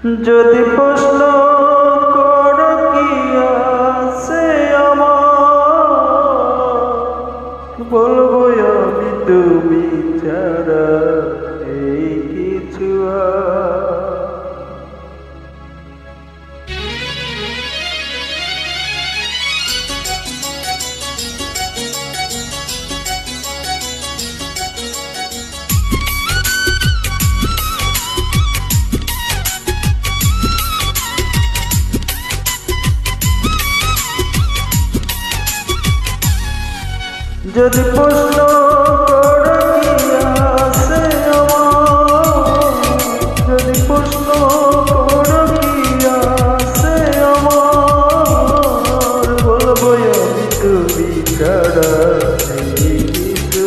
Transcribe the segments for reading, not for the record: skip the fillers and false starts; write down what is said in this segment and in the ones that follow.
যদি প্রশ্ন কর কি আছে আমার, বলবো আমি তুমি ছাড়া এই কিছু যদি প্রশ্ন কর কি আছে আমার, যদি প্রশ্ন কর কি আছে আমার, বলবো আমি তুমি ছাড়া এই কিছু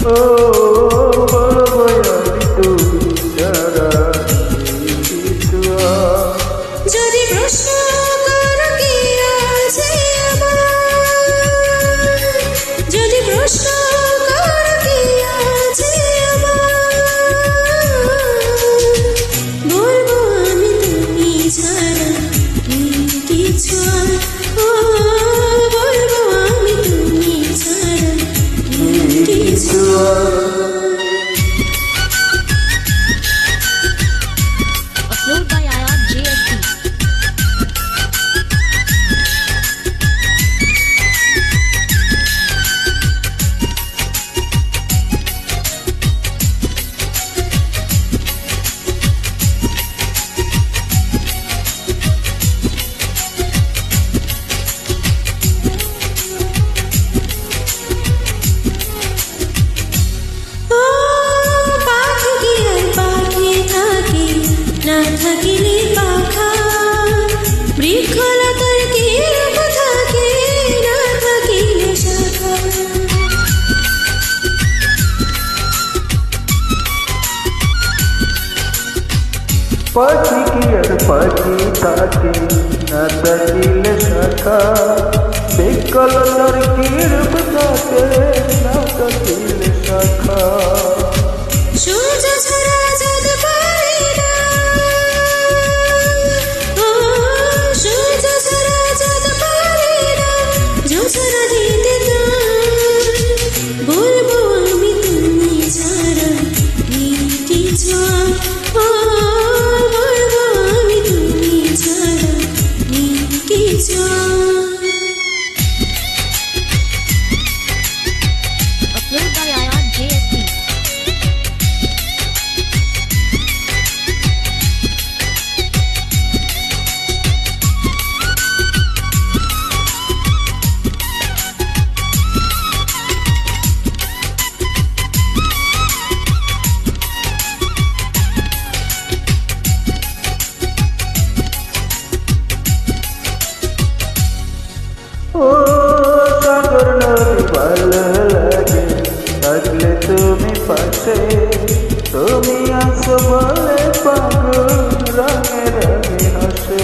ও, বলবো আমি তুমি ছাড়া এই কিছু। যদি প্রশ্ন করো কি আছে আমার, যদি প্রশ্ন করো কি আছে আমার, বলবো আমি তুমি ছাড়া এই কিছু ও, বলবো আমি তুমি ছাড়া এই কিছু। Upload by Ayaan JSP. ও পাখি কি আর পাখি থাকে, না থাকিলে পাখা, বৃক্ষলতার কি রূপ থাকে, না থাকিলে শাখা। পাখি কি আর পাখি থাকে, না থাকিলে শাখা, বিকলতার কি রূপ থাকে, না থাকিলে শাখা। সূর্য ছাড়া চাঁদ পারে না, ও সূর্য ছাড়া চাঁদ পারে না, জোছনা দিতে গান, বলবো আমি তুমি ছাড়া এই কিছু ও, বলবো আমি তুমি ছাড়া এই কিছু। Upload by Ayaan JSP. ও সাগর নদী ভালো লাগে, থাকলে তুমি পাশে, তুমি আসো বলে পাগল রঙে রঙে হাসে।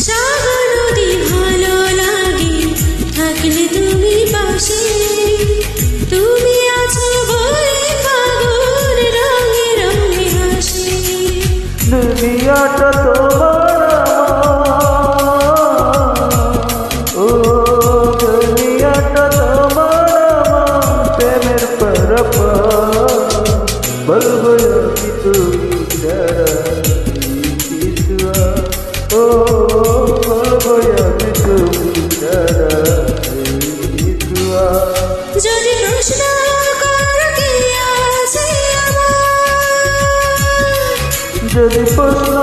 সাগর নদী ভালো লাগে, থাকলে তুমি পাশে, তুমি আছো বলে পাগল রঙে রঙে হাসে। দুনিয়াটা তোমার আমার, ও দুনিয়াটা তোমার আমার, প্রেমের পরপা, বলবো আমি তুমি ছাড়া এই কিছু ও, বলবো আমি তুমি ছাড়া এই কিছু। যদি প্রশ্ন করো কি আছে আমার, যদি প্রশ্ন